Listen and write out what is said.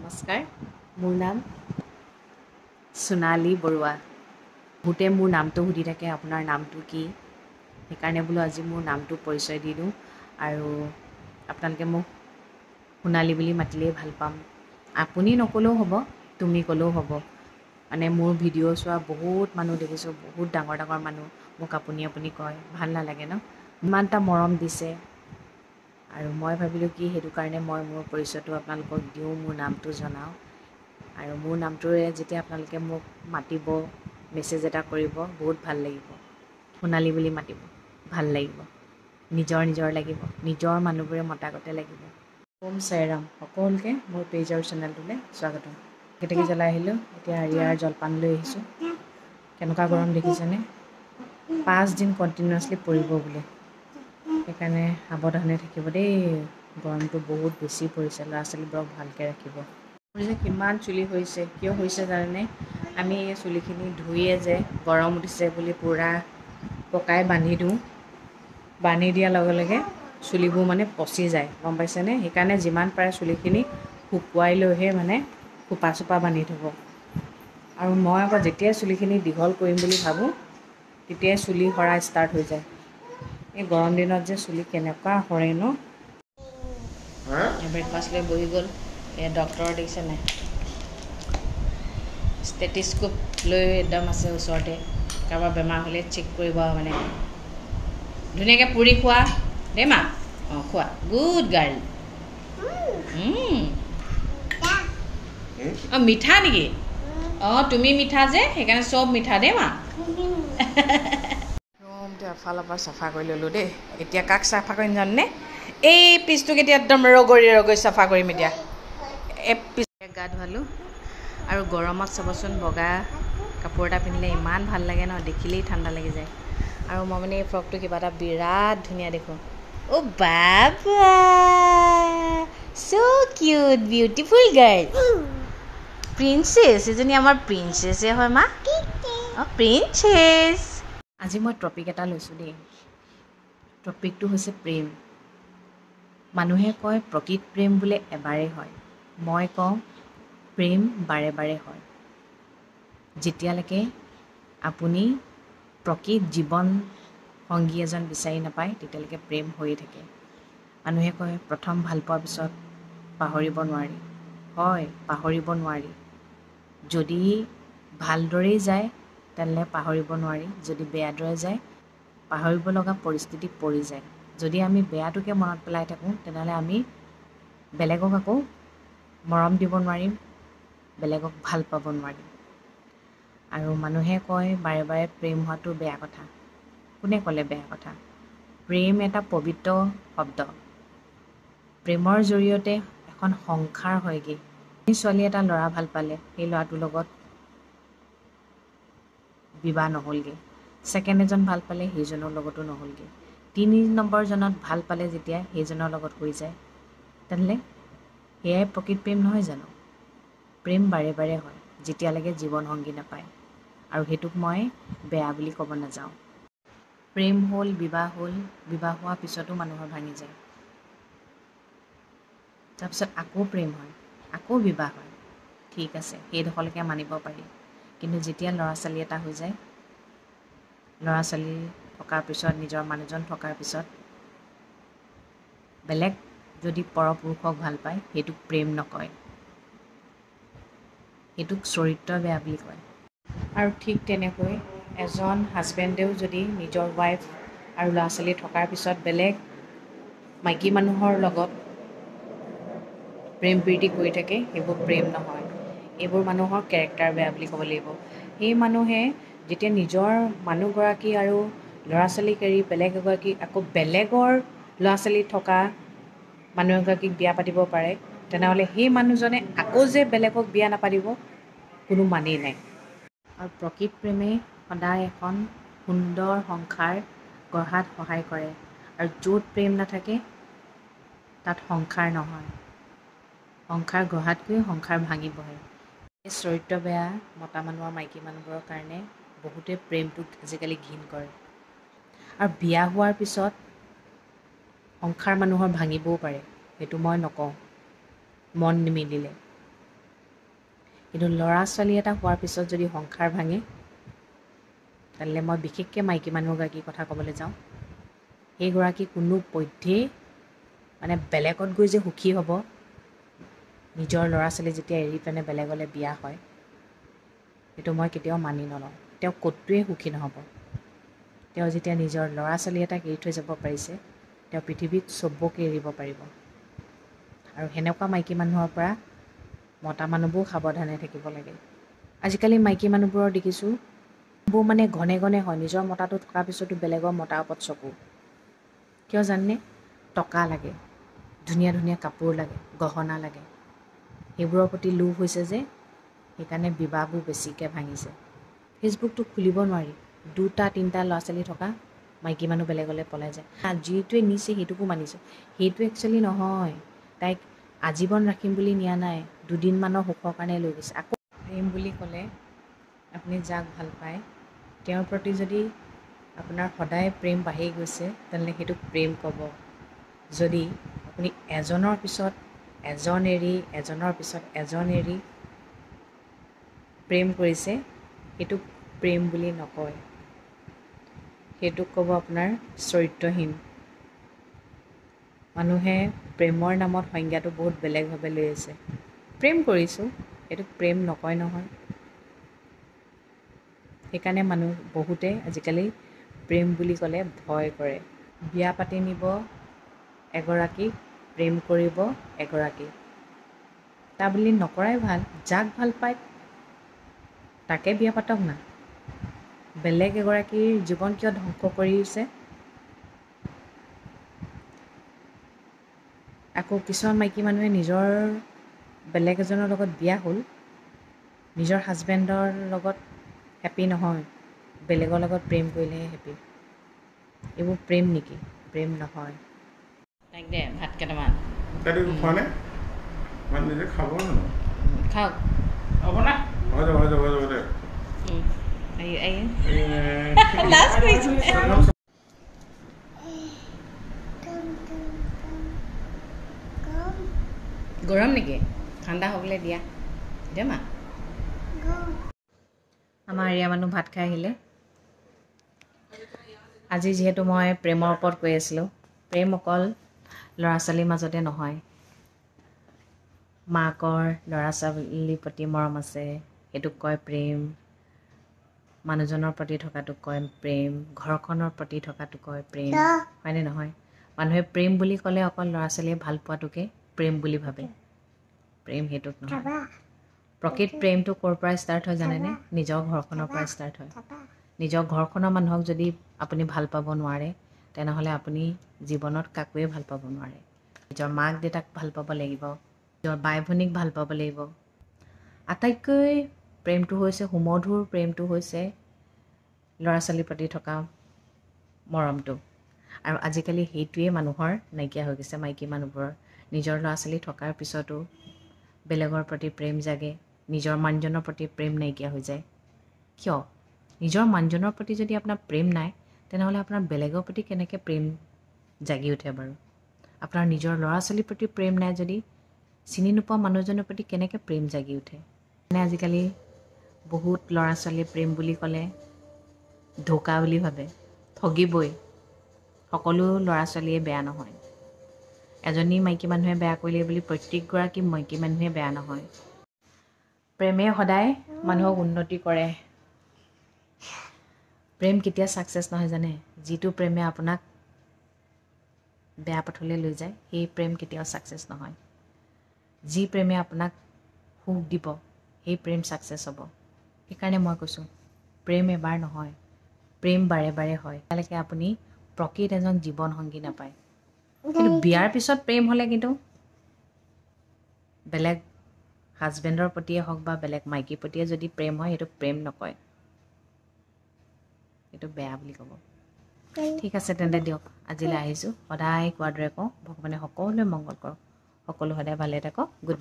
নমস্কাৰ, মোৰ নাম সোণালী বৰুৱা। বহুতে মোৰ নামটো সুধি থাকে, আপোনাৰ নামটো কি? সেইকাৰণে বোলো আজি মোৰ নামটো পৰিচয় দি দিওঁ আৰু আপোনালোকে মোক সোণালী বুলি মাতিলেই ভাল পাম। আপুনি নক'লেও হ'ব, তুমি ক'লেও হ'ব। মানে মোৰ ভিডিঅ' চোৱা বহুত মানুহ দেখিছোঁ, বহুত ডাঙৰ ডাঙৰ মানুহ মোক আপুনি আপুনি কয়, ভাল নালাগে ন? ইমান এটা মৰম দিছে আৰু মই ভাবিলোঁ কি সেইটো কাৰণে মই মোৰ পৰিচয়টো আপোনালোকক দিওঁ, মোৰ নামটো জনাওঁ আৰু মোৰ নামটোৰে যেতিয়া আপোনালোকে মোক মাতিব, মেছেজ এটা কৰিব, বহুত ভাল লাগিব। সোণালী বুলি মাতিব, ভাল লাগিব। নিজৰ নিজৰ লাগিব, নিজৰ মানুহবোৰে মতাগতে লাগিব। ওম চাইৰাম, সকলোকে মোৰ পেজ আৰু চেনেলটোলৈ স্বাগতম। কেতেকী জ্বলাই আহিলোঁ, এতিয়া আৰিয়াৰ জলপান লৈ আহিছোঁ। কেনেকুৱা গৰম দেখিছেনে? 5 দিন কণ্টিনিউৱাছলি পৰিব বোলে। সেইকাৰণে সাৱধানে থাকিব দেই, গৰমটো বহুত বেছি পৰিছে। ল'ৰা ছোৱালীবোৰক ভালকৈ ৰাখিব। মোৰ যে কিমান চুলি হৈছে, কিয় হৈছে জানেনে? আমি এই চুলিখিনি ধুইয়ে যে গৰম উঠিছে বুলি পূৰা পকাই বান্ধি দিওঁ, বান্ধি দিয়াৰ লগে লগে চুলিবোৰ মানে পচি যায়, গম পাইছেনে? সেইকাৰণে যিমান পাৰে চুলিখিনি শুকুৱাই লৈহে মানে খোপা চোপা বান্ধি থ'ব। আৰু মই আকৌ যেতিয়াই চুলিখিনি দীঘল কৰিম বুলি ভাবোঁ, তেতিয়াই চুলি সৰা ষ্টাৰ্ট হৈ যায়। এই গৰম দিনত যে চুলি কেনেকুৱা সৰে ন? ব্ৰেকফাষ্ট লৈ বহি গ'ল। এই ডক্টৰ দেখিছে নাই, ষ্টেটিস্কোপ লৈ একদম আছে ওচৰতে। কাৰোবাৰ বেমাৰ হ'লে চেক কৰিব মানে। ধুনীয়াকৈ পুৰি খোৱা দেই মা। অঁ খোৱা, গুড গাৰ্ল। অঁ মিঠা নেকি? অঁ তুমি মিঠা যে, সেইকাৰণে চব মিঠা দেই মা। ৰুমটো এফালৰ পৰা চাফা কৰি ল'লোঁ দেই। এতিয়া কাক চাফা কৰিম জানেনে? এই পিচটোক এতিয়া একদম ৰগৰি চাফা কৰিম এতিয়া। এই পিচ গা ধুৱালোঁ আৰু গৰমত চাবচোন বগা কাপোৰ এটা পিন্ধিলে ইমান ভাল লাগে ন, দেখিলেই ঠাণ্ডা লাগি যায়। আৰু মই মানে এই ফ্ৰকটো কিবা এটা বিৰাট ধুনীয়া দেখোঁ। অ' বাবা, চ' কিউট, বিউটিফুল গাৰ্ল। প্ৰিন্সেছ, এজনী আমাৰ প্ৰিন্সেছে হয় মা। অঁ প্ৰিন্সেছ। আজি মই টপিক এটা লৈছোঁ দেই। টপিকটো হৈছে প্ৰেম। মানুহে কয় প্ৰকৃত প্ৰেম বোলে এবাৰেই হয়। মই কওঁ প্ৰেম বাৰে বাৰে হয়। যেতিয়ালৈকে আপুনি প্ৰকৃত জীৱন সংগী এজন বিচাৰি নাপায়, তেতিয়ালৈকে প্ৰেম হৈয়ে থাকে। মানুহে কয় প্ৰথম ভাল পোৱাৰ পিছত পাহৰিব নোৱাৰি। হয়, পাহৰিব নোৱাৰি। যদি ভালদৰেই যায় তেনেহ'লে পাহৰিব নোৱাৰি, যদি বেয়া দৰে যায় পাহৰিব লগা পৰিস্থিতি পৰি যায়। যদি আমি বেয়াটোকে মনত পেলাই থাকোঁ, তেনেহ'লে আমি বেলেগক আকৌ মৰম দিব নোৱাৰিম, বেলেগক ভাল পাব নোৱাৰিম। আৰু মানুহে কয় বাৰে বাৰে প্ৰেম হোৱাটো বেয়া কথা। কোনে ক'লে বেয়া কথা? প্ৰেম এটা পবিত্ৰ শব্দ। প্ৰেমৰ জৰিয়তে এখন সংসাৰ হয়গৈ। ছোৱালী এটা ল'ৰা ভাল পালে, সেই ল'ৰাটোৰ লগত বিবাহ নহ'লগৈ। ছেকেণ্ড এজন ভাল পালে, সেইজনৰ লগতো নহ'লগৈ। 3 নম্বৰজনত ভাল পালে যেতিয়া সেইজনৰ লগত হৈ যায়, তেনেহ'লে সেয়াই প্ৰকৃত প্ৰেম নহয় জানো? প্ৰেম বাৰে বাৰে হয়, যেতিয়ালৈকে জীৱনসংগী নাপায়। আৰু সেইটোক মই বেয়া বুলি ক'ব নাযাওঁ। প্ৰেম হ'ল, বিবাহ হ'ল, বিবাহ হোৱাৰ পিছতো মানুহৰ ভাঙি যায়। তাৰপিছত আকৌ প্ৰেম হয়, আকৌ বিবাহ হয়। ঠিক আছে, সেইডোখৰলৈকে মানিব পাৰি। কিন্তু যেতিয়া ল'ৰা ছোৱালী এটা হৈ যায়, ল'ৰা ছোৱালী থকাৰ পিছত, নিজৰ মানুহজন থকাৰ পিছত বেলেগ যদি পৰপুৰুষক ভাল পায়, সেইটোক প্ৰেম নকয়, সেইটোক চৰিত্ৰ বেয়া বুলি কয়। আৰু ঠিক তেনেকৈ এজন হাজবেণ্ডেও যদি নিজৰ ৱাইফ আৰু ল'ৰা ছোৱালী থকাৰ পিছত বেলেগ মাইকী মানুহৰ লগত প্ৰেম প্ৰীতি কৰি থাকে, সেইবোৰ প্ৰেম নহয়। এইবোৰ মানুহৰ কেৰেক্টাৰ বেয়া বুলি ক'ব লাগিব। সেই মানুহে যেতিয়া নিজৰ মানুহগৰাকী আৰু ল'ৰা ছোৱালীক এৰি বেলেগ এগৰাকী আকৌ বেলেগৰ ল'ৰা ছোৱালী থকা মানুহ এগৰাকীক বিয়া পাতিব পাৰে, তেনেহ'লে সেই মানুহজনে আকৌ যে বেলেগক বিয়া নাপাতিব, কোনো মানেই নাই। আৰু প্ৰকৃত প্ৰেমে সদায় এখন সুন্দৰ সংসাৰ গঢ়াত সহায় কৰে। আৰু য'ত প্ৰেম নাথাকে তাত সংসাৰ নহয়। সংসাৰ গঢ়াতকৈ সংসাৰ ভাঙিবহে। এই চৰিত্ৰ বেয়া মতা মানুহ আৰু মাইকী মানুহবোৰৰ কাৰণে বহুতে প্ৰেমটোক আজিকালি ঘিণ কৰে। আৰু বিয়া হোৱাৰ পিছত সংসাৰ মানুহৰ ভাঙিবও পাৰে, সেইটো মই নকওঁ, মন নিমিলিলে। কিন্তু ল'ৰা ছোৱালী এটা হোৱাৰ পিছত যদি সংসাৰ ভাঙে, তেতিয়াহ'লে মই বিশেষকৈ মাইকী মানুহগৰাকীৰ কথা ক'বলৈ যাওঁ, সেইগৰাকী কোনো পধ্যেই মানে বেলেগত গৈ যে সুখী হ'ব, নিজৰ ল'ৰা ছোৱালী যেতিয়া এৰি পেলাই বেলেগলৈ বিয়া হয়, সেইটো মই কেতিয়াও মানি নলওঁ। তেওঁ ক'তোৱে সুখী নহ'ব। তেওঁ যেতিয়া নিজৰ ল'ৰা ছোৱালী এটাক এৰি থৈ যাব পাৰিছে, তেওঁ পৃথিৱীত চবকে এৰিব পাৰিব। আৰু সেনেকুৱা মাইকী মানুহৰ পৰা মতা মানুহবোৰ সাৱধানে থাকিব লাগে। আজিকালি মাইকী মানুহবোৰৰ দেখিছোঁ বহু মানে ঘনে ঘনে হয়, নিজৰ মতাটো থকাৰ পিছতো বেলেগৰ মতাৰ ওপৰত চকু। কিয় জানেনে? টকা লাগে, ধুনীয়া ধুনীয়া কাপোৰ লাগে, গহনা লাগে, সেইবোৰৰ প্ৰতি লোভ হৈছে যে, সেইকাৰণে বিবাহবোৰ বেছিকৈ ভাঙিছে। ফেচবুকটো খুলিব নোৱাৰি, 2-3টা ল'ৰা ছোৱালী থকা মাইকী মানুহ বেলেগলৈ পলাই যায়। যিটোৱে নিছে সেইটোকো মানিছোঁ, সেইটো একচুৱেলি নহয়, তাইক আজীৱন ৰাখিম বুলি নিয়া নাই, দুদিনমানৰ সুখৰ কাৰণে লৈ গৈছে। আকৌ প্ৰেম বুলি ক'লে আপুনি যাক ভাল পায়, তেওঁৰ প্ৰতি যদি আপোনাৰ সদায় প্ৰেম বাঢ়ি গৈছে, তেনেহ'লে সেইটোক প্ৰেম ক'ব। যদি আপুনি এজনৰ পিছত এজন এৰি, এজনৰ পিছত এজন এৰি প্ৰেম কৰিছে, সেইটোক প্ৰেম বুলি নকয়, সেইটোক ক'ব আপোনাৰ চৰিত্ৰহীন। মানুহে প্ৰেমৰ নামত সংজ্ঞাটো বহুত বেলেগভাৱে লৈ আছে। প্ৰেম কৰিছোঁ, এইটোক প্ৰেম নকয় নহয়। সেইকাৰণে বহুতে আজিকালি প্ৰেম বুলি ক'লে ভয় কৰে। বিয়া পাতি নিব এগৰাকীক, প্ৰেম কৰিব এগৰাকীক, তাৰ বুলি নকৰাই ভাল। যাক ভাল পায় তাকে বিয়া পাতক না, বেলেগ এগৰাকীৰ জীৱন কিয় ধ্বংস কৰিছে। আকৌ কিছুমান মাইকী মানুহে নিজৰ বেলেগ এজনৰ লগত বিয়া হ'ল, নিজৰ হাজবেণ্ডৰ লগত হেপ্পী নহয়, বেলেগৰ লগত প্ৰেম কৰিলেহে হেপ্পী। এইবোৰ প্ৰেম নেকি? প্ৰেম নহয়। তাইক দে ভাত কেইটামান। খোৱা নাই মানে নিজে খাব জানো? খাওক। হ'ব না? হৈ যাব দে। গৰম নেকি? ঠাণ্ডা হ'বলৈ দিয়া দে মা। আমাৰ এৰিয়া মানুহ ভাত খাই আহিলে। আজি যিহেতু মই প্ৰেমৰ ওপৰত কৈ আছিলোঁ, প্ৰেম অকল ল'ৰা ছোৱালীৰ মাজতে নহয়। মাকৰ ল'ৰা ছোৱালীৰ প্ৰতি মৰম আছে, সেইটোক কয় প্ৰেম। মানুহজনৰ প্ৰতি থকাটোক কয় প্ৰেম, ঘৰখনৰ প্ৰতি থকাটোক কয় প্ৰেম, হয়নে নহয়? মানুহে প্ৰেম বুলি ক'লে অকল ল'ৰা ছোৱালীয়ে ভাল পোৱাটোকে প্ৰেম বুলি ভাবে। প্ৰেম সেইটোক নহয়। প্ৰকৃত প্ৰেমটো ক'ৰ পৰা ষ্টাৰ্ট হয় জানেনে? নিজৰ ঘৰখনৰ পৰা ষ্টাৰ্ট হয়। নিজৰ ঘৰখনৰ মানুহক যদি আপুনি ভাল পাব নোৱাৰে, তেনেহ'লে আপুনি জীৱনত কাকোৱে ভাল পাব নোৱাৰে। নিজৰ মাক দেউতাক ভাল পাব লাগিব, নিজৰ বাই ভনীক ভাল পাব লাগিব। আটাইতকৈ প্ৰেমটো হৈছে, সুমধুৰ প্ৰেমটো হৈছে ল'ৰা ছোৱালীৰ প্ৰতি থকা মৰমটো। আৰু আজিকালি সেইটোৱে মানুহৰ নাইকিয়া হৈ গৈছে। মাইকী মানুহবোৰৰ নিজৰ ল'ৰা ছোৱালী থকাৰ পিছতো বেলেগৰ প্ৰতি প্ৰেম জাগে, নিজৰ মানুহজনৰ প্ৰতি প্ৰেম নাইকিয়া হৈ যায়। কিয়? নিজৰ মানুহজনৰ প্ৰতি যদি আপোনাৰ প্ৰেম নাই, তেনেহ'লে আপোনাৰ বেলেগৰ প্ৰতি কেনেকৈ প্ৰেম জাগি উঠে বাৰু? আপোনাৰ নিজৰ ল'ৰা ছোৱালীৰ প্ৰতি প্ৰেম নাই যদি চিনি নোপোৱা মানুহজনৰ প্ৰতি কেনেকৈ প্ৰেম জাগি উঠে? মানে আজিকালি বহুত ল'ৰা ছোৱালীয়ে প্ৰেম বুলি ক'লে ধোকা বুলি ভাবে, ঠগিবই। সকলো ল'ৰা ছোৱালীয়ে বেয়া নহয়। এজনী মাইকী মানুহে বেয়া কৰিলে বুলি প্ৰত্যেকগৰাকী মাইকী মানুহে বেয়া নহয়। প্ৰেমে সদায় মানুহক উন্নতি কৰে। প্ৰেম কেতিয়া ছাকচেছ নহয় জানে? যিটো প্ৰেমে আপোনাক বেয়া পথলৈ লৈ যায়, সেই প্ৰেম কেতিয়াও ছাকচেছ নহয়। যি প্ৰেমে আপোনাক সুখ দিব, সেই প্ৰেম ছাকচেছ হ'ব। সেইকাৰণে মই কৈছোঁ, প্ৰেম এবাৰ নহয়, প্ৰেম বাৰে বাৰে হয়। তেতিয়ালৈকে আপুনি প্ৰকৃত এজন জীৱন সংগী নাপায়। কিন্তু বিয়াৰ পিছত প্ৰেম হ'লে কিন্তু বেলেগ হাজবেণ্ডৰ প্ৰতিয়ে হওক বা বেলেগ মাইকীৰ প্ৰতিয়ে যদি প্ৰেম হয়, সেইটো প্ৰেম নকয়, সেইটো বেয়া বুলি ক'ব। ঠিক আছে তেন্তে দিয়ক, আজিলৈ আহিছোঁ। সদায় কোৱাৰ দৰে কওঁ, ভগৱানে সকলোৱে মংগল কৰক, সকলো সদায় ভালে থাকক। গুড